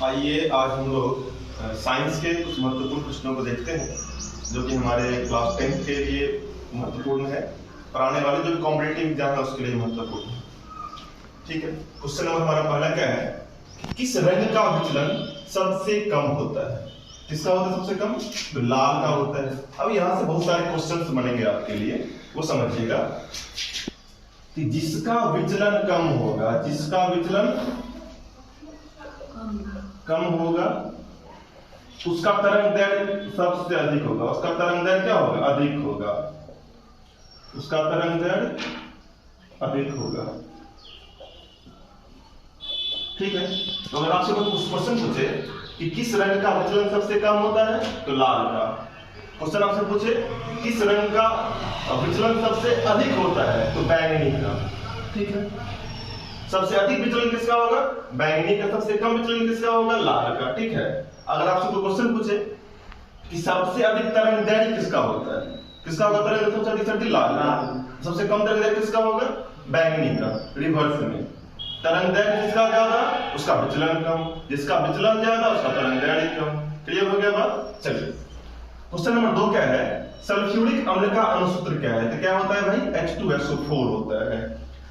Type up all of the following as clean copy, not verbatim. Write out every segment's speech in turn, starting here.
आइए आज हम लोग साइंस के कुछ महत्वपूर्ण प्रश्नों को देखते हैं जो कि हमारे क्लास 10 के लिए महत्वपूर्ण है और आने वाले जो कॉम्पिटिटिव एग्जाम है उसके लिए महत्वपूर्ण है। ठीक है, क्वेश्चन नंबर हमारा पहला क्या है, किस रंग का विचलन सबसे कम होता है? किसका होता है सबसे कम? तो लाल का होता है। अब यहाँ से बहुत सारे क्वेश्चंस बनेंगे आपके लिए, वो समझिएगा कि जिसका विचलन कम होगा, जिसका विचलन कम होगा उसका तरंगदैर्घ्य सबसे अधिक होगा। उसका तरंगदैर्घ्य क्या होगा? अधिक होगा। उसका तरंगदैर्घ्य अधिक होगा। ठीक है, तो अगर आपसे कोई क्वेश्चन पूछे कि किस रंग का विचलन सबसे कम होता है, तो लाल का। क्वेश्चन आपसे पूछे किस रंग का विचलन सबसे अधिक होता है, तो बैंगनी का। ठीक है, सबसे अधिक विचलन किसका होगा? बैंगनी का। सबसे कम विचलन किसका होगा? लाल का। ठीक है, अगर आपसे कोई क्वेश्चन पूछे कि सबसे अधिक तरंगदैर्घ्य किसका होता है, किसका होगा तरंगदैर्घ्य सबसे अधिक? लाल का। सबसे कम तरंगदैर्घ्य किसका होगा? बैंगनी का। रिवर्स में तरंगदैर्घ्य जिसका ज्यादा उसका विचलन कम, जिसका विचलन ज्यादा उसका तरंगदैर्घ्य कम। क्लियर हो गया बात? चलिए क्वेश्चन नंबर 2 क्या है, सल्फ्यूरिक अम्ल का अणुसूत्र क्या है? तो क्या होता है भाई? H2SO4 होता है।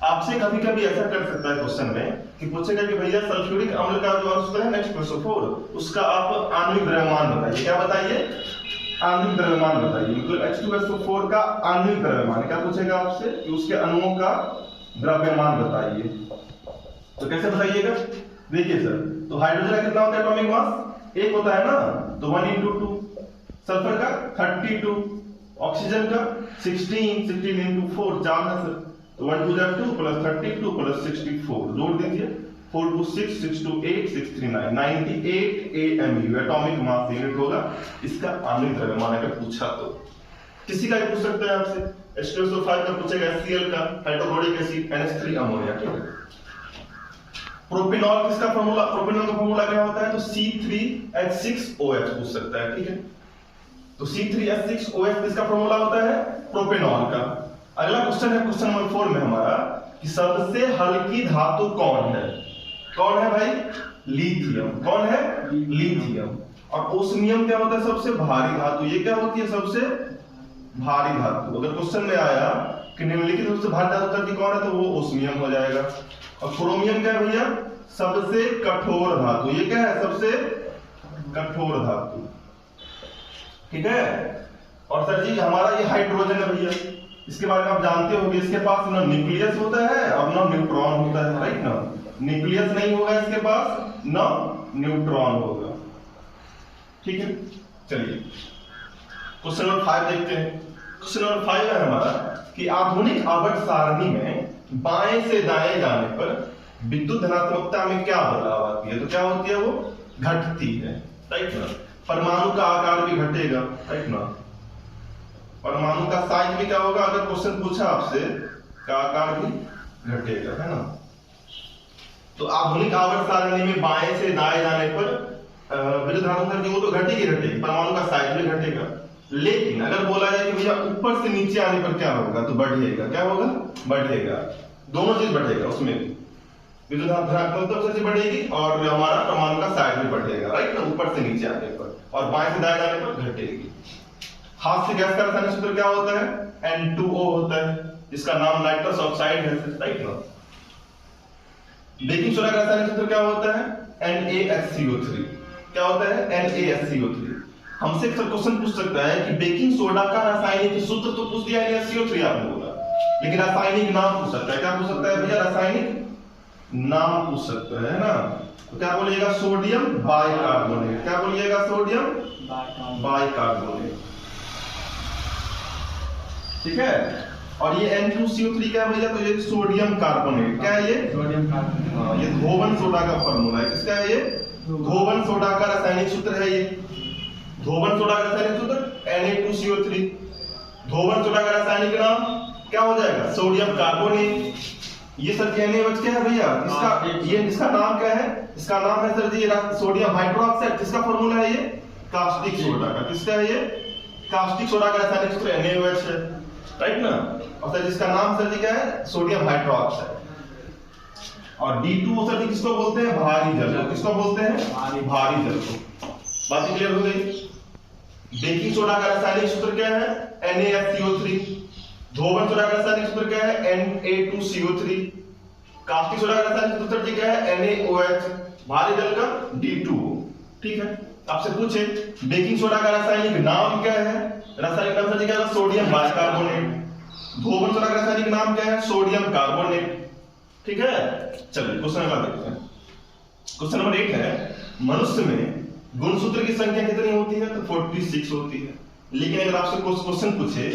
आपसे कभी कभी ऐसा कर सकता है क्वेश्चन में कि पूछेगा कि भैया सल्फ्यूरिक अम्ल का जो अणुसूत्र है H2SO4, उसका आप आणविक द्रव्यमान बताइए। क्या बताइए? आणविक द्रव्यमान बताइए। मतलब H2SO4 का आणविक द्रव्यमान। क्या पूछेगा आपसे कि उसके अणुओं का द्रव्यमान बताइए। तो कैसे बताइएगा? देखिए सर, तो हाइड्रोजन का कितना होता है एटॉमिक मास? 1 होता है ना, तो 1 × 2। सल्फर का 32, ऑक्सीजन का 16 × 4 4 है सर, तो 1 2 2 प्लस 32 प्लस 64 जोड़ दीजिए, 4 2 6 6 2 8 6 3 9 98 AMU एटॉमिक मास यूनिट होगा इसका आणविक द्रव्यमान। अगर पूछा तो किसी का भी पूछ सकते हैं आपसे। H2SO5 का पूछेगा, HCl का हाइड्रोक्लोरिक एसिड, NH3 अमोनिया। ठीक है, प्रोपेनॉल किसका फार्मूला? प्रोपेनॉल का फार्मूला क्या होता है? तो C3H6OH पूछ सकता है। ठीक है, तो C3H6OH किसका फार्मूला होता है? प्रोपेनॉल का। अगला क्वेश्चन है क्वेश्चन नंबर 4 में हमारा कि सबसे हल्की धातु कौन है? कौन है भाई? लिथियम। कौन है? लिथियम। और ओस्मियम क्या होता है? सबसे भारी धातु। ये क्या होती है? सबसे भारी धातु। अगर क्वेश्चन में आया कि निम्नलिखित सबसे भारी धातु कौन है, तो वो ओस्मियम हो जाएगा। और क्रोमियम क्या है भैया? सबसे कठोर धातु। ये क्या है? सबसे कठोर धातु। ठीक है, और सर जी हमारा ये हाइड्रोजन है भैया, इसके बारे में आप जानते होंगे, इसके पास ना न्यूक्लियस होता है और ना न्यूट्रॉन होता है। राइट ना, न्यूक्लियस नहीं होगा इसके पास, ना न्यूट्रॉन होगा। ठीक है, चलिए क्वेश्चन नंबर 5 देखते हैं। क्वेश्चन नंबर 5 है हमारा कि आधुनिक आवर्त सारणी में बाएं से दाएं जाने पर विद्युत धनात्मकता में क्या बदलाव आती है? तो क्या होती है? वो घटती है। राइट ना, परमाणु का आकार भी घटेगा। राइट ना, परमाणु का साइज भी क्या होगा? अगर क्वेश्चन पूछा आपसे, का आकार भी घटेगा, है ना। तो आधुनिक आवर्त सारणी में बाएं से दाएं जाने पर विद्युत धनात्मकता वो तो घटेगी घटेगी, परमाणु का साइज भी घटेगा। लेकिन अगर बोला जाए कि भैया ऊपर से नीचे आने पर क्या होगा, तो बढ़ेगा। क्या होगा? बढ़ेगा। दोनों चीज बढ़ेगा, उसमें भी विद्युत धनात्मकता से बढ़ेगी और हमारा परमाणु का साइज भी बढ़ेगा। राइट ना, ऊपर से नीचे आने पर, और बाएं से दाएं जाने पर घटेगी। हाथ से गैस का रासायनिक सूत्र क्या होता है? N2O होता है, जिसका नाम नाइट्रस ऑक्साइड है। राइट ना, बेकिंग सोडा का रासायनिक सूत्र क्या होता है? NaHCO3। क्या होता है? NaHCO3। हमसे एक क्वेश्चन पूछ सकता है कि बेकिंग सोडा का रासायनिक सूत्र तो पूछ दिया NaHCO3 आपने बोला, लेकिन रासायनिक नाम पूछ सकता है। क्या पूछ सकता है भैया? रासायनिक नाम पूछ सकता है ना। तो क्या बोलिएगा? Sodium bicarbonate. क्या बोलिएगा? Sodium bicarbonate. ठीक है, और ये N2CO3 क्या है भैया? तो ये सोडियम कार्बोनेट। क्या है ये? Sodium carbonate. हाँ, ये धोवन सोडा का फार्मूला है। किसका है ये? धोवन सोडा का रासायनिक सूत्र है ये। धोवन सोडा का रासायनिक सूत्र Na2CO3। धोवन सोडा का रासायनिक नाम क्या हो जाएगा? Sodium carbonate. ये सर जी NaOH क्या है भैया? इसका नाम क्या है? इसका नाम है सर जी सोडियम हाइड्रोक्साइड। किसका फार्मूला है ये? कास्टिक सोडा का। किसका है ये? कास्टिक सोडा का रासायनिक सूत्र NaOH है। राइट ना, और सर जिसका नाम सर जी क्या है? Sodium hydroxide. और D2 सर किसको बोलते हैं? भारी जल को। किसको बोलते हैं? भारी जल को। बात क्लियर हो गई? बेकिंग सोडा का रासायनिक सूत्र क्या है? NaSCO3। धोबन सोडा का रासायनिक सूत्र क्या है? Na2CO3। कास्टिक सोडा का रासायनिक सूत्र क्या है? NaOH। भारी जल का D2। ठीक है। आपसे पूछे बेकिंग सोडा का रासायनिक नाम क्या है? रासायनिक नाम सर क्या है? Sodium bicarbonate. धोबन सोडा का रासायनिक नाम क्या है? Sodium carbonate. ठीक है। चलिए क्वेश्चन नंबर देखते हैं। क्वेश्चन नंबर 8 है, मनुष्य में गुणसूत्र की संख्या कितनी होती है? तो 46 होती है। लेकिन अगर आपसे क्वेश्चन पूछे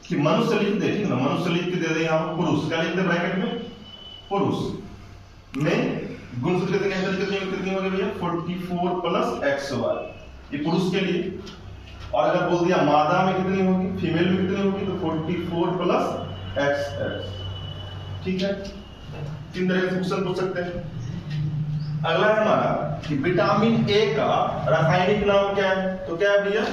कि मनुष्य लिख दे, ठीक है ना, मनुष्य लिख के दे दे यहां पुरुष, क्या लिख दे ब्रैकेट में? पुरुष में गुणसूत्र की संख्या कितनी होगी भैया? 44 प्लस XY। ये पुरुष के लिए। और अगर बोल दिया मादा में कितनी होगी, फीमेल में कितनी होगी, तो 44 प्लस XX। ठीक है। तीन तरह के क्वेश्चन पूछ सकते हैं। अगला है हमारा कि विटामिन ए का रासायनिक नाम क्या है? तो क्या है भैया?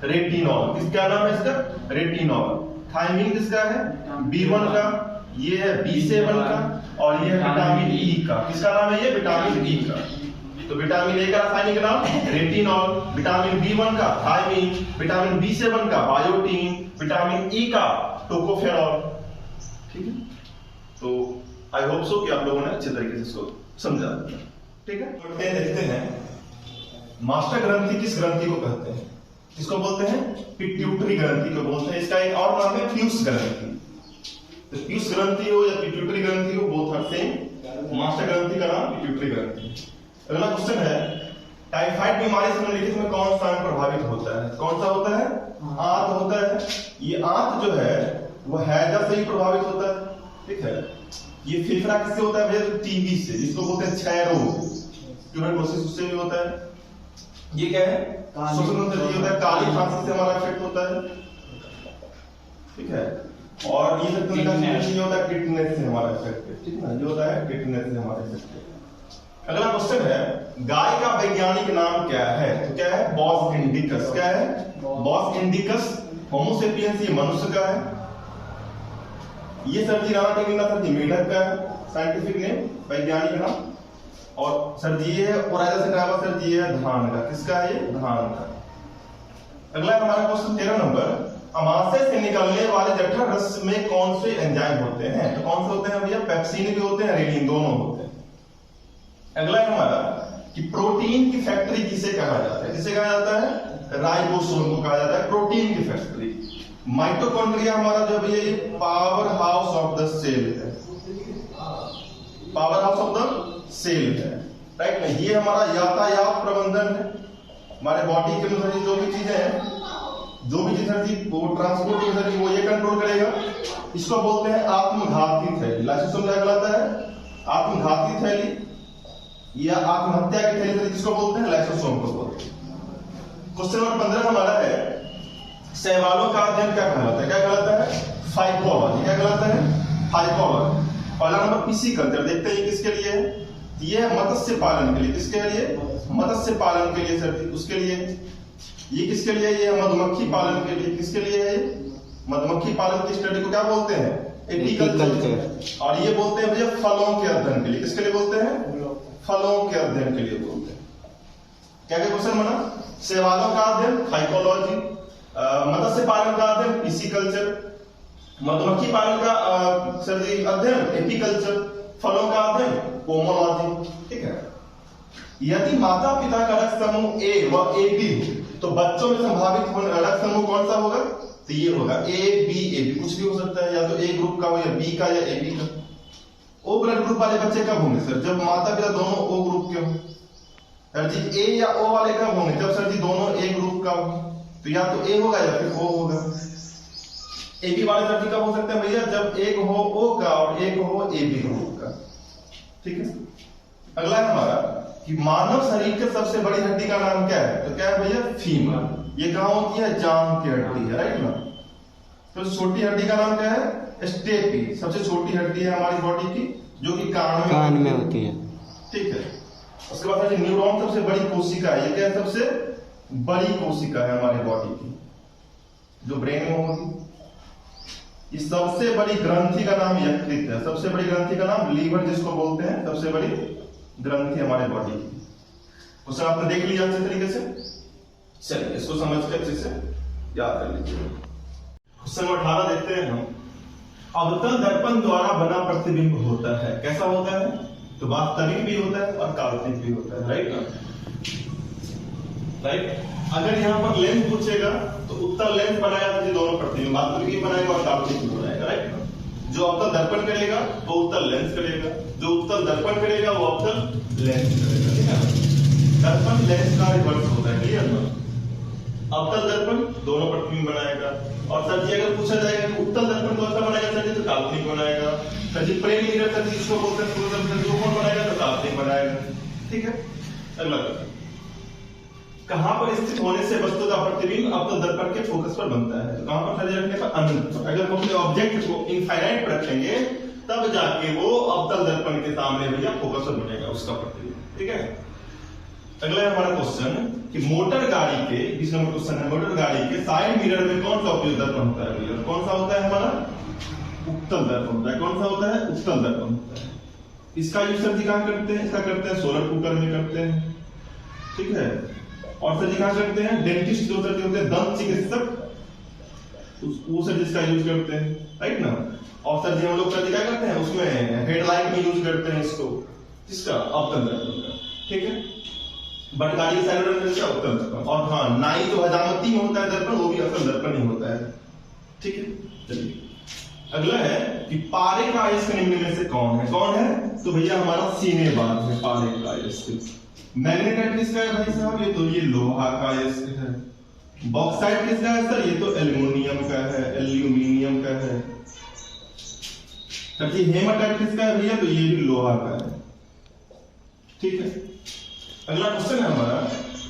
रेटिनॉल। किसका नाम है इसका? रेटिनॉल। थायमिन किसका है? B1 का। ये है B7 का। और ये है विटामिन ई का। किसका नाम है ये? विटामिन ई का। तो विटामिन ए का रासायनिक नाम रेटिनॉल, विटामिन B1 का थायमिन, विटामिन B7 का बायोटीन, विटामिन ई का टोकोफेरॉल। ठीक है। तो आई होप सो कि आप लोगों ने अच्छे तरीके से इसको समझा। ठीक है। देखते हैं मास्टर ग्रंथि किस ग्रंथि को कहते हैं? इसको बोलते हैं पिट्यूटरी ग्रंथि को बोलते हैं। इसका एक और नाम है पीयूष ग्रंथि। तो पीयूष ग्रंथि हो या पिट्यूटरी ग्रंथि हो, बोथ आर सेम। मास्टर ग्रंथि का नाम पिट्यूटरी ग्रंथि। अगला क्वेश्चन है, टाइफाइड बीमारी से निम्नलिखित में कौन सा प्रभावित होता है? कौन सा होता है? आंत होता है। ये आंत जो है वो हैजा से ही प्रभावित होता है। ठीक है। ये फेफड़ा किससे होता है भैया? टीबी से, जिसको बोलते हैं क्षय रोग, ट्यूबरकुलोसिस, उससे भी होता है। ये क्या है? श्वसन तंत्र होता है। काली खांसी से हमारा इफेक्ट होता है। ठीक है। और ये सब ये होता है टिटनेस से हमारा इफेक्ट है। ठीक है ना, ये होता है टिटनेस से हमारा इफेक्ट है। अगला क्वेश्चन है, गाय का वैज्ञानिक नाम क्या है? तो क्या है? Bos indicus. क्या है? Bos indicus. होमोसेपियंस ये मनुष्य का है। ये सर जी राणा टेनिंगा सर जी मेढक का है साइंटिफिक नेम, वैज्ञानिक नाम। और सर जी ये है ओराइजा सेटावा, सर जी ये है धान का। किसका है ये? धान का। अगला हमारा क्वेश्चन 13 नंबर, अमाशय से निकलने वाले जठर रस में कौन से एंजाइम होते हैं? तो कौन से होते हैं भैया? पेप्सिन भी होते हैं, रेनिन, दोनों होते हैं। अगला है हमारा कि प्रोटीन की फैक्ट्री किसे कहा जाता है? किसे कहा जाता है? राइबोसोम को कहा जाता है प्रोटीन की फैक्ट्री। माइटोकॉन्ड्रिया हमारा जो है ये power house of the cell है। Power house of the cell है, राइट ना। ये हमारा यातायात प्रबंधन है। हमारे बॉडी के अंदर जो भी चीजें हैं, जो भी चीज वो ट्रांसपोर्ट की वो ये कंट्रोल करेगा। इसको बोलते हैं आत्मघाती थैली। लाइसोसोम क्या कहलाता है? आत्मघाती थैली या आत्महत्या की थैली, किसको बोलते हैं? लाइसोसोम को बोलते हैं। क्वेश्चन नंबर 15 हमारा है, शैवालों का अध्ययन क्या कहलाता है? क्या कहलाता है? फाइकोलॉजी। क्या कहलाता है? फाइकोलॉजी। पहला नंबर पिसिकल्चर। देखते हैं किसके लिए है? ये है मत्स्य पालन के लिए। किसके लिए? मत्स्य पालन के लिए सर। उसके लिए ये किसके लिए? ये मधुमक्खी पालन के लिए। किसके लिए है? मधुमक्खी पालन की स्टडी को क्या बोलते हैं? एपीकल्चर। और ये बोलते हैं भैया फलों के अध्ययन के लिए। किसके लिए बोलते हैं? फलों के अध्ययन के लिए बोलते हैं। क्या क्या क्वेश्चन बना? शैवालों का अध्ययन फाइकोलॉजी, मत्स्य पालन का अध्ययन पिसिकल्चर, मधुमक्खी पालन का सर जी अध्ययन एपीकल्चर, फलों का अध्ययन पोमोलॉजी। ठीक है। यदि माता पिता का रक्त समूह ए व ए बी हो तो बच्चों में संभावित होने रक्त समूह कौन सा होगा? तो ये होगा ए बी। कुछ भी हो सकता है, या तो ए ग्रुप का हो या बी का या ए बी का। ओ ब्लड ग्रुप वाले बच्चे कब होंगे सर? जब माता पिता दोनों ओ ग्रुप के हो। सर जी ए या ओ वाले कब होंगे? जब सर जी दोनों ए ग्रुप का हो। तो या तो ए होगा या फिर ओ होगा। ए बी वाले सर जी कब हो सकते हैं भैया? जब एक हो ओ का और एक हो ए बी ग्रुप का। ठीक है। अगला है हमारा कि मानव शरीर के सबसे बड़ी हड्डी का नाम क्या है? तो क्या है भैया? फीमर। ये कहां होती है? जांघ की हड्डी है, राइट ना। तो छोटी हड्डी का नाम क्या है? स्टेपी। सबसे छोटी हड्डी है हमारी बॉडी की, जो कि कान में होती है। ठीक है। उसके बाद न्यूरॉन सबसे बड़ी कोशिका है। ये क्या है? सबसे बड़ी कोशिका है हमारी बॉडी की, जो ब्रेन में होगी। इस सबसे बड़ी ग्रंथि का नाम यकृत है। सबसे बड़ी ग्रंथि का नाम लीवर जिसको बोलते हैं, सबसे बड़ी ग्रंथि हमारे बॉडी की। उसे आपने देख लिया अच्छे तरीके से। चलिए इसको समझ के अच्छे से याद कर लीजिए। क्वेश्चन नंबर 18 देखते हैं हम। अवतल दर्पण द्वारा बना प्रतिबिंब होता है, कैसा होता है? तो वास्तविक भी होता है और काल्पनिक भी होता है, राइट ना? राइट। अगर यहाँ पर लेंस पूछेगा तो उत्तल लेंस बनाया तो दोनों प्रतिबिंब वास्तविक भी बनाएगा और काल्पनिक भी बनाएगा, राइट। जो अवतल दर्पण करेगा वो उत्तल लेंस करेगा, जो उत्तल दर्पण करेगा वो अवतल लेंस करेगा, ठीक है। दर्पण लेंस का रिवर्स होता है, क्लियर ना? अवतल दर्पण दोनों प्रतिबिंब बनाएगा। और सर जी अगर पूछा जाएगा कि उत्तल दर्पण कौन सा बनाएगा सर जी, तो काल्पनिक बनाएगा। सर जी प्लेन मिरर सर जी इसको बोलते हैं वो कौन बनाएगा, तो काल्पनिक बनाएगा, ठीक है। अगला कहां पर स्थित होने से वस्तु का प्रतिबिंब अवतल दर्पण के फोकस पर बनता है? तो कहां पर सर रखने पर? अनंत पर। अगर हम अपने ऑब्जेक्ट को इनफाइनाइट पर रखेंगे तब जाके वो अवतल दर्पण के सामने भैया फोकस पर बनेगा उसका प्रतिबिंब, ठीक है। अगला है हमारा क्वेश्चन कि मोटर गाड़ी के 20 नंबर क्वेश्चन है, मोटर गाड़ी के साइड मिरर में कौन सा उपयोग दर्पण होता है भैया? कौन सा होता है हमारा? उत्तल दर्पण होता है। कौन सा होता है? उत्तल दर्पण होता है। इसका यूज सर जी कहां करते हैं? इसका करते हैं सोलर कुकर में करते हैं, ठीक है। और सर जी कहां करते हैं? डेंटिस्ट जो सर होते हैं दंत चिकित्सक, वो सर जिसका यूज करते हैं, राइट ना। और सर जी हम लोग सर जी क्या करते हैं उसमें हेडलाइट में यूज करते हैं इसको, जिसका अवतल दर्पण का, ठीक है। बट गाड़ी के साइड में क्या उत्तल दर्पण। और हाँ, नाई जो हजामती में होता है दर्पण वो भी अवतल दर्पण ही होता है, ठीक है। चलिए अगला है कि पारे का अयस्क निम्न में से कौन है? कौन है? तो भैया हमारा सीने बार है पारे का अयस्क। मैग्नेटाइट किसका है भाई साहब? ये तो ये लोहा का अयस्क है। बॉक्साइट किसका है सर? ये तो एल्युमिनियम का है, एल्यूमिनियम का है। सर जी हेमाटाइट किसका है भैया? तो ये भी लोहा का है, ठीक है। अगला क्वेश्चन है हमारा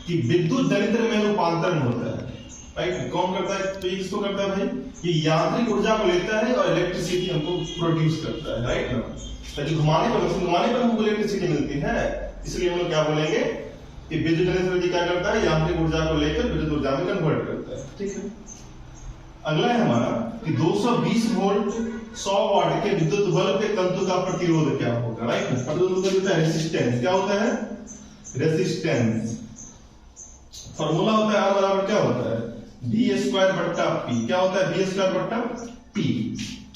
कि विद्युत जनित्र में रूपांतरण होता है, राइट। कौन करता है? तो इसको करता है भाई, ये यांत्रिक ऊर्जा को लेता है और इलेक्ट्रिसिटी हमको प्रोड्यूस करता है, राइट ना। तो घुमाने पर, मशीन घुमाने पर हमको इलेक्ट्रिसिटी मिलती है, इसलिए हम लोग क्या बोलेंगे कि विद्युत जनित्र क्या करता है? यांत्रिक ऊर्जा को लेकर विद्युत ऊर्जा में कन्वर्ट करता है, ठीक है। अगला है हमारा कि 220 वोल्ट 100 वाट के विद्युत बल्ब के तंतु का प्रतिरोध क्या होगा, राइट। प्रतिरोध का रेजिस्टेंस क्या होता है? रेजिस्टेंस। फॉर्मूला होता है R बराबर क्या होता है? V² बट्टा P। क्या होता है? V² बट्टा P।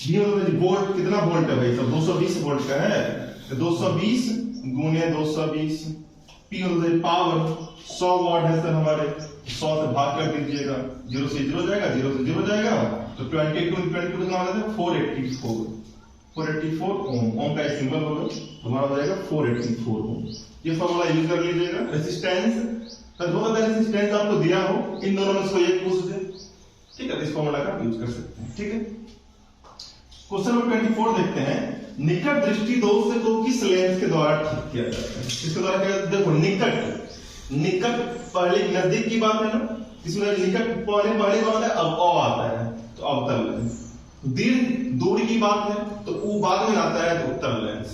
V मतलब वोल्ट, कितना वोल्ट है भाई सब? 220 वोल्ट का है, तो 220 गुने 220। P मतलब पावर, 100 वाट है सर हमारे, 100 से भाग कर दीजिएगा, 0 से 0 जाएगा, 0 से 0 जाएगा, तो 22 कितना हो जाता है? 484 ओम का सिंबल होगा, हमारा हो जाएगा 484 ओम। ये फॉर्मूला यूज कर लीजिएगा। रेजिस्टेंस तो हो सकता है रेजिस्टेंस आपको दिया हो, इन दोनों में से कोई एक पूछ दे, ठीक है, तो इस फॉर्मूला का यूज कर सकते हैं, ठीक है। क्वेश्चन नंबर 24 देखते हैं। निकट दृष्टि दोष को किस लेंस के द्वारा ठीक किया जाता है? इसके द्वारा क्या? देखो निकट पहले नजदीक की बात है ना, इसमें निकट पहले बात है, अब आता है तो अवतल लेंस। दीर्घ दूरी की बात है तो वो बाद में आता है तो उत्तल लेंस।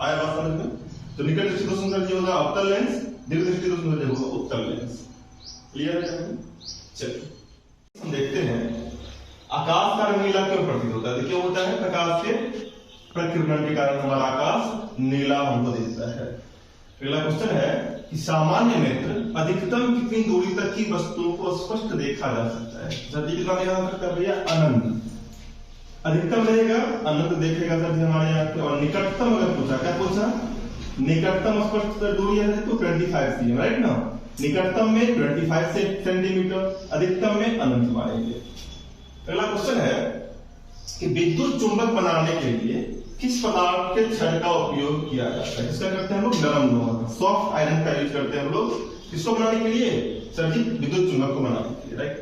आया बात समझ में? तो निकट दृष्टि दोष जो होगा अवतल लेंस, दीर्घ दृष्टि दोष जो होगा उत्तल लेंस। क्लियर है? चलिए हम देखते हैं आकाश का रंग नीला क्यों प्रतीत होता है? तो क्यों होता है? प्रकाश के प्रकीर्णन के कारण हमारा आकाश नीला हमको दिखता है। अगला क्वेश्चन है कि सामान्य नेत्र अधिकतम कितनी दूरी तक की वस्तुओं को स्पष्ट देखा जा सकता है? सर जी कितना देखा जा सकता है भैया? अनंत। अधिकतम रहेगा अनंत देखेगा सर जी हमारे यहाँ पे। और निकटतम अगर पूछा, क्या पूछा? निकटतम स्पष्ट दूरी है तो 25 cm, राइट ना। निकटतम में 25 सेंटीमीटर, अधिकतम में अनंत मारेंगे। अगला क्वेश्चन है कि विद्युत चुंबक बनाने के लिए किस पदार्थ के छड़ का उपयोग किया जाता है? किसका करते हैं हम लोग? नरम लोहा का, सॉफ्ट आयरन का यूज करते हैं हम लोग। किसको बनाने के लिए? सर जी विद्युत चुंबक को बनाने के लिए, राइट।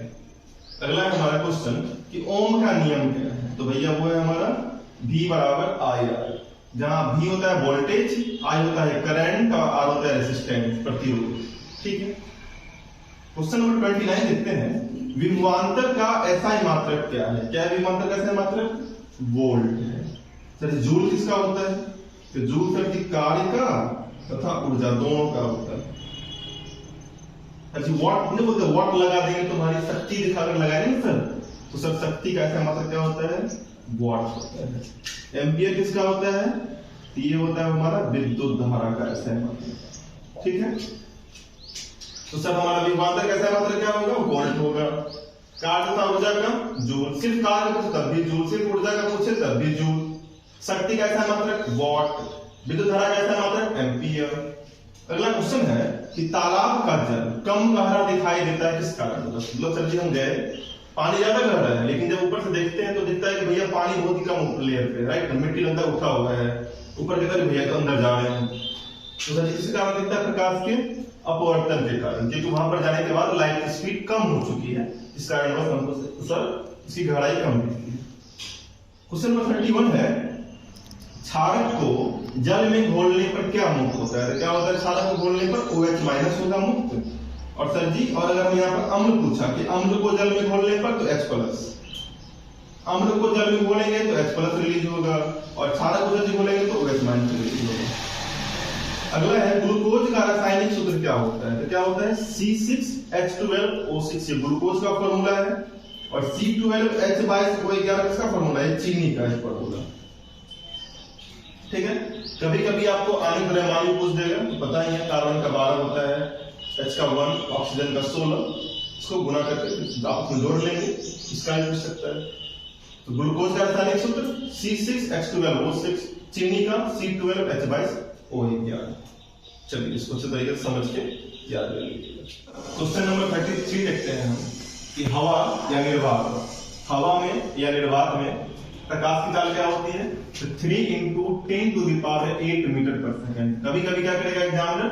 अगला है हमारा क्वेश्चन कि ओम का नियम क्या है? तो भैया वो है हमारा V बराबर IR, जहां V होता है वोल्टेज, I होता है करंट और R होता है रेजिस्टेंस, प्रतिरोध, ठीक है। क्वेश्चन नंबर 29 देखते हैं। विभवांतर का SI मात्रक क्या है? क्या है विभवांतर का SI मात्रक? वोल्ट है। सर जूल किसका होता है? तो जूल सर की कार्य का तथा ऊर्जा दोनों का होता है। अच्छा वॉट नहीं बोलते, वॉट लगा देंगे तुम्हारी शक्ति दिखाकर लगाएंगे सर, तो सर शक्ति का ऐसा मात्रक क्या होता है? वॉट होता है। एम्पियर किसका होता है? ये होता है हमारा विद्युत धारा का SI मात्रक। ठीक है, तो सर हमारा विभवांतर का SI मात्रक क्या होगा? वोल्ट होगा। कार्य तथा ऊर्जा का जूल, सिर्फ कार्य पूछे तब भी जूल, सिर्फ ऊर्जा का पूछे तब भी जूल। शक्ति का SI मात्रक वॉट, विद्युत धारा का SI मात्रक एम्पियर। अगला क्वेश्चन है कि तालाब का जल कम गहरा दिखाई देता है किस कारण? मतलब सर जी हम गए, पानी ज्यादा गहरा है, लेकिन जब ऊपर से देखते हैं तो दिखता है कि भैया पानी बहुत ही कम लेयर पे, राइट, मिट्टी अंदर उठा हुआ है, ऊपर देखा भैया तो अंदर जा रहे हैं। तो सर किस कारण दिखता है? प्रकाश के अपवर्तन के कारण, क्योंकि वहां पर जाने के बाद लाइट की स्पीड कम हो चुकी है, इस कारण बस हमको सर इसकी गहराई कम दिखती है। क्वेश्चन नंबर 31 है, क्षारक को जल में घोलने पर क्या मुक्त होता है? तो क्या होता है? क्षारक को घोलने पर OH माइनस होगा मुक्त। और सर जी, और अगर हम यहाँ पर अम्ल पूछा कि अम्ल को जल में घोलने पर तो H प्लस, अम्ल को जल में घोलेंगे तो H प्लस रिलीज होगा, और क्षारक को जल में घोलेंगे तो OH माइनस रिलीज होगा। अगला है ग्लूकोज का रासायनिक सूत्र क्या होता है? तो क्या होता है? C6H12O6, ये ग्लूकोज का फॉर्मूला है, और C12H22O11 इसका फॉर्मूला है, चीनी का फॉर्मूला। ठीक है, कभी कभी आपको आने द्रव्यमान पूछ देगा, तो पता ही है कार्बन का 12 होता है, H का 1, ऑक्सीजन का 16, इसको गुना करके आपस में जोड़ लेंगे, इसका भी पूछ सकता है। तो ग्लूकोज का रासायनिक सूत्र C6H12O6, चीनी का C12H22O11। चलिए इसको अच्छे तरीके से समझ के याद कर लीजिएगा। क्वेश्चन नंबर 33 देखते हैं हम कि हवा या निर्वात, हवा में या निर्वात में प्रकाश की चाल क्या होती है? तो 3 × 10⁸ मीटर पर सेकंड। कभी कभी क्या करेगा एग्जामिनर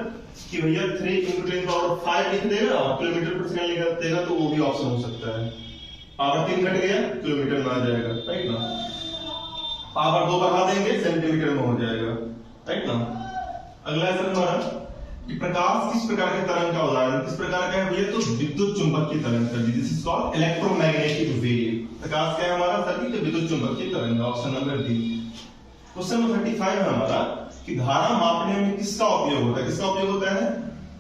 कि भैया 3 × 10⁵ लिख देगा और किलोमीटर पर सेकंड लिख देगा, तो वो भी ऑप्शन हो सकता है। पावर 3 घट गया, किलोमीटर में आ जाएगा, राइट ना। पावर 2 बढ़ा देंगे, सेंटीमीटर में हो जाएगा, राइट ना। अगला है सर हमारा कि प्रकाश किस प्रकार के तरंग का उदाहरण, किस प्रकार का है भैया? तो विद्युत चुंबकीय तरंग कर दी, this is called electromagnetic wave. प्रकाश क्या है हमारा सर? तो विद्युत चुंबकीय तरंग, option number D. Question number 35 है हमारा कि धारा मापने में किसका उपयोग होता है? किसका उपयोग होता है?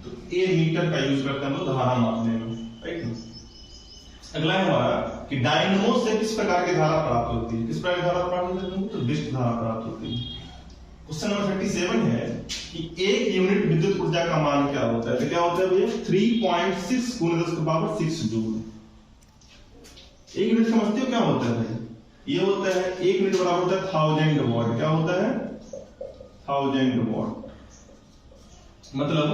तो ए मीटर का यूज करते हैं हम लोग धारा मापने में, राइट ना। अगला है हमारा कि डायनमो से किस प्रकार की धारा प्राप्त होती है? किस प्रकार की धारा प्राप्त होती है? तो विद्युत धारा प्राप्त होती है। क्वेश्चन नंबर 37 है कि 1 यूनिट विद्युत ऊर्जा का मान क्या होता है? तो क्या होता है भैया? 3.6 × 10⁻6 जूल। 1 यूनिट समझते हो क्या होता है भाई? ये होता है 1 यूनिट बराबर होता है 1000 वॉट। क्या होता है? 1000 वॉट। मतलब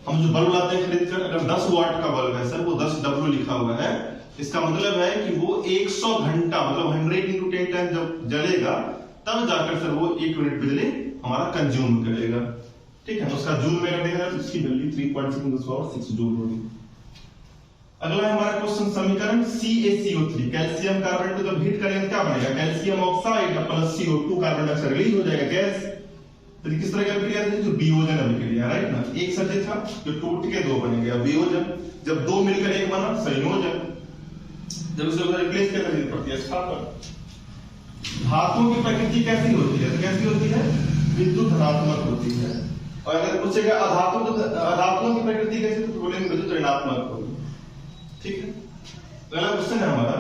हम जो बल्ब लाते हैं खरीद कर, अगर 10 वाट का बल्ब है सर, वो 10 W लिखा हुआ है, इसका मतलब है कि वो 100 घंटा, मतलब 100 × 10 टाइम जब जलेगा तब जाकर सर वो 1 यूनिट बिजली हमारा कंज्यूम करेगा। ठीक है, उसका जूल में रहेगा, तो इसकी वैल्यू 3.6 × 10⁻6 जूल होगी। अगला है हमारा क्वेश्चन समीकरण CaCO3, कैल्शियम कार्बोनेट को जब हीट करेंगे क्या बनेगा? Calcium oxide plus CO2 carbon dioxide release हो जाएगा गैस। तो किस तरह की अभिक्रिया थी? जो वियोजन अभिक्रिया, राइट ना। एक सब्जेक्ट था जो टूट के 2 बन गया, वियोजन। जब 2 मिलकर 1 बना, संयोजन। जब उसको रिप्लेस किया तो पड़ती है स्थापन। धातुओं की प्रकृति कैसी होती है? कैसी होती है? विद्युत धनात्मक होती है। और अगर पूछेगा अधातुओं की प्रकृति कैसी, तो बोलेंगे विद्युत ऋणात्मक होगी। ठीक है, अगला क्वेश्चन है हमारा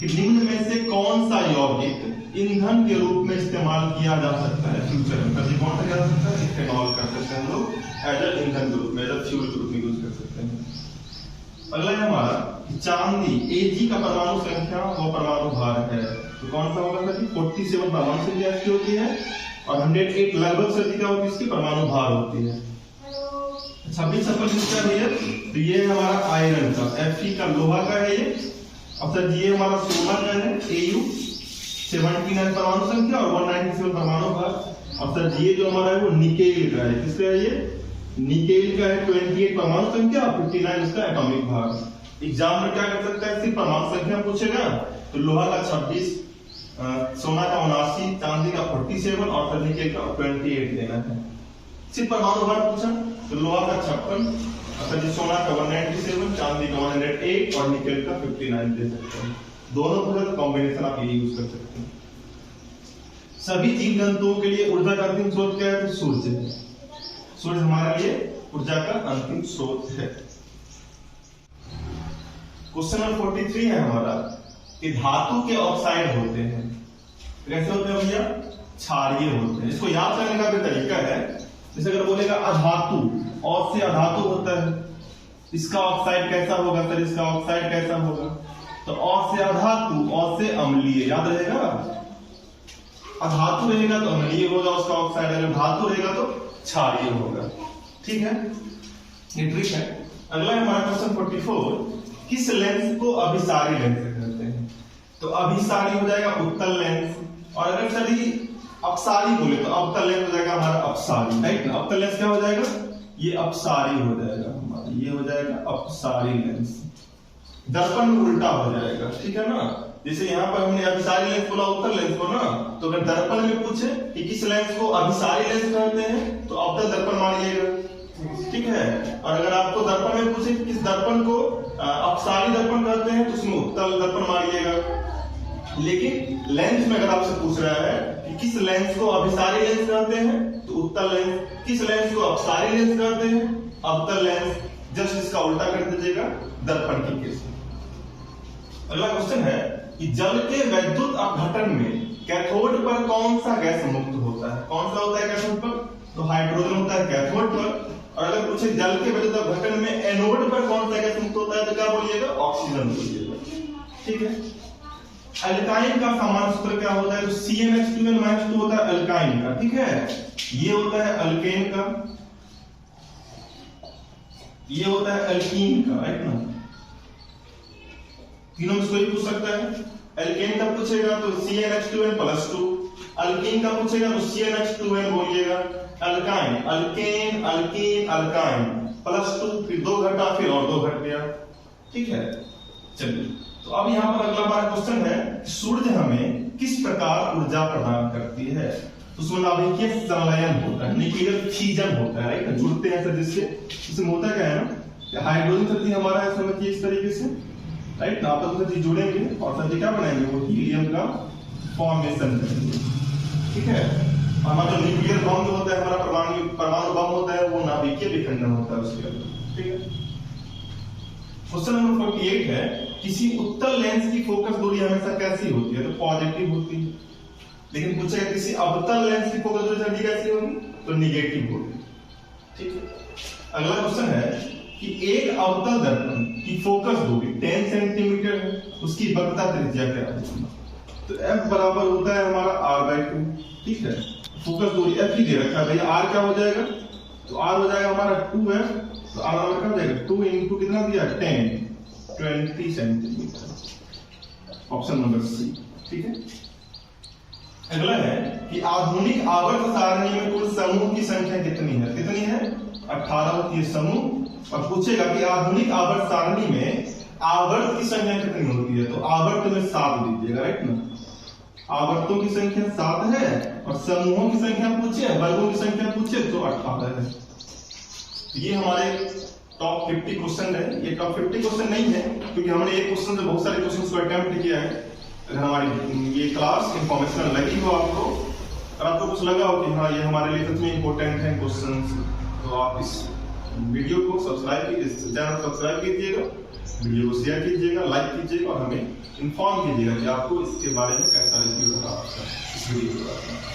कि निम्न में से कौन सा यौगिक ईंधन के रूप में इस्तेमाल किया जा सकता है फ्यूचर में? कभी कौन सा किया जा सकता है? इथेनॉल कर सकते हैं हम लोग, एज अ ईंधन के रूप में, एज अ फ्यूल के रूप में यूज कर सकते हैं। अगला है हमारा चांदी Ag का परमाणु संख्या व परमाणु भार है, तो कौन सा होगा सर? 47 परमाणु संख्या इसकी होती है, और 108 लगभग सदी क्या होती है? इसकी परमाणु भार होती है। 26 छप्पन किसका है? तो ये हमारा आयरन का, Fe का लोहा का है ये। अब सर ये हमारा सोना का है, Au 79 परमाणु संख्या और 197 परमाणु भार। अब सर ये जो हमारा है वो निकेल का है, किसका है ये? निकेल का है, 28 परमाणु संख्या और 59 इसका एटॉमिक भार। एग्जाम में क्या कर सकता है? सिर्फ परमाणु संख्या पूछेगा तो लोहा का 26, सोना का 79, चांदी का 47 और सर निकेल का 28 देना है। सिर्फ परमाणु भार पूछा तो लोहा का 56, अच्छा सोना का 197, चांदी का 108 और निकेल का 59 दे सकते हैं। दोनों पूछा तो कॉम्बिनेशन आप ये यूज कर सकते हैं। सभी जीव जंतुओं के लिए ऊर्जा का अंतिम स्रोत क्या है? तो सूर्य है। सूर्य हमारे लिए ऊर्जा का अंतिम स्रोत है। क्वेश्चन नंबर 43 है हमारा कि धातु के ऑक्साइड होते हैं, कैसे होते हैं भैया? क्षारीय होते हैं। इसको याद करने का भी तरीका है, जैसे अगर बोलेगा अधातु, और से अधातु होता है, इसका ऑक्साइड कैसा होगा सर? इसका ऑक्साइड कैसा होगा? तो और से अधातु, और से अम्लीय, याद रहेगा। अधातु रहेगा तो अम्लीय होगा उसका ऑक्साइड, अगर धातु रहेगा तो क्षारीय होगा। ठीक है, ये ट्रिक है। अगला है हमारा क्वेश्चन 44, किस लेंस को अभिसारी लेंस कहते हैं? तो अभिसारी हो जाएगा उत्तल लेंस, और अगर सर अपसारी बोले तो अवतल लेंस हो जाएगा हमारा अपसारी, राइट ना? अवतल लेंस क्या हो जाएगा? ये अपसारी हो जाएगा हमारा, ये हो जाएगा अपसारी लेंस। दर्पण में उल्टा हो जाएगा, ठीक है ना? जैसे यहाँ पर हमने अभिसारी लेंस बोला उत्तल लेंस को ना, तो अगर दर्पण में पूछे कि किस लेंस को अभिसारी लेंस कहते हैं तो अवतल दर्पण मानिएगा, ठीक है? और अगर आपको दर्पण में पूछे किस दर्पण को अपसारी दर्पण कहते हैं तो उसमें उत्तल दर्पण मानिएगा। लेकिन लेंस में अगर आपसे पूछ रहा है कि किस लेंस को अभिसारी लेंस कहते हैं तो उत्तल लेंस, किस लेंस को अपसारी लेंस कहते हैं अवतल लेंस, जस्ट इसका उल्टा कर दीजिएगा दर्पण के केस में। अगला क्वेश्चन है कि जल के वैद्युत अपघटन में कैथोड पर कौन सा गैस मुक्त होता है? कौन सा होता है कैथोड पर? तो हाइड्रोजन होता है कैथोड पर। और अगर पूछे जल के वैद्युत अपघटन में एनोड पर कौन सा गैस मुक्त होता है तो क्या बोलिएगा? ऑक्सीजन बोलिएगा, ठीक है। अल्काइन का समान सूत्र क्या होता है? तो CnH2n-2 होता है अल्काइन का, ठीक है। ये होता है अल्केन का, ये होता है अल्कीन का, राइट ना? तीनों में से कोई पूछ सकता है। अल्केन का पूछेगा तो CnH2n+2, अल्कीन का पूछेगा तो CnH2n बोलिएगा। अल्काइन, अल्केन, अल्कीन, अल्काइन +2, फिर 2 घटा, फिर और 2 घट गया, ठीक है। चलिए, तो अब यहाँ पर अगला हमारा क्वेश्चन है कि सूर्य हमें किस प्रकार ऊर्जा प्रदान करती है? तो उसमें नाभिकीय संलयन होता है, न्यूक्लियर फ्यूजन होता है, राइट? जुड़ते हैं सर जिससे, इसमें होता क्या है ना कि हाइड्रोजन साथी हमारा है, समझिए इस तरीके से, राइट ना? आपस में जुड़ेंगे और साथी क्या बनाएंगे? वो हीलियम का फॉर्मेशन करेंगे, ठीक है। हमारा जो न्यूक्लियर बम जो होता है, हमारा परमाणु बम होता है, वो नाभिकीय विखंडन होता है उसके अंदर, ठीक है। क्वेश्चन नंबर 48 है, किसी उत्तल लेंस की फोकस दूरी हमेशा कैसी होती है? तो पॉजिटिव होती है। लेकिन पूछेगा किसी अवतल लेंस की फोकस दूरी कैसी होगी? तो निगेटिव होगी, ठीक है। अगला क्वेश्चन है कि एक अवतल दर्पण की फोकस दूरी 10 सेंटीमीटर है, उसकी वक्रता त्रिज्या क्या है? तो F बराबर होता है हमारा R/2, ठीक है। फोकस दूरी F ही दे रखा है भैया, R क्या हो जाएगा? तो R हो जाएगा हमारा 2F, तो R बराबर क्या हो जाएगा? 2 into कितना दिया? 10, 20 सेंटीमीटर, ऑप्शन नंबर सी, ठीक है। अगला है कि आधुनिक आवर्त सारणी में कुल समूह की संख्या कितनी है? कितनी है? 18 होती है समूह। और पूछेगा कि आधुनिक आवर्त सारणी में आवर्त की संख्या कितनी होती है? तो आवर्त में 7 दीजिएगा, राइट ना? आवर्तों की संख्या 7 है, और समूहों की संख्या पूछे, वर्गों की संख्या पूछे तो 18 है। ये हमारे टॉप 50 क्वेश्चन है। ये टॉप 50 क्वेश्चन नहीं है क्योंकि हमने एक क्वेश्चन से बहुत सारे क्वेश्चन को अटेम्प्ट किया है। अगर हमारी ये क्लास इंफॉर्मेशन लगी हो आपको, और आपको कुछ लगा हो कि हाँ ये हमारे लिए सच में इंपॉर्टेंट है क्वेश्चंस, तो आप इस वीडियो को सब्सक्राइब कीजिए, इस चैनल को सब्सक्राइब कीजिएगा, वीडियो को शेयर कीजिएगा, लाइक कीजिएगा और हमें इन्फॉर्म कीजिएगा कि आपको इसके बारे में कैसा रिव्यू रहा आपका इस वीडियो के बारे में।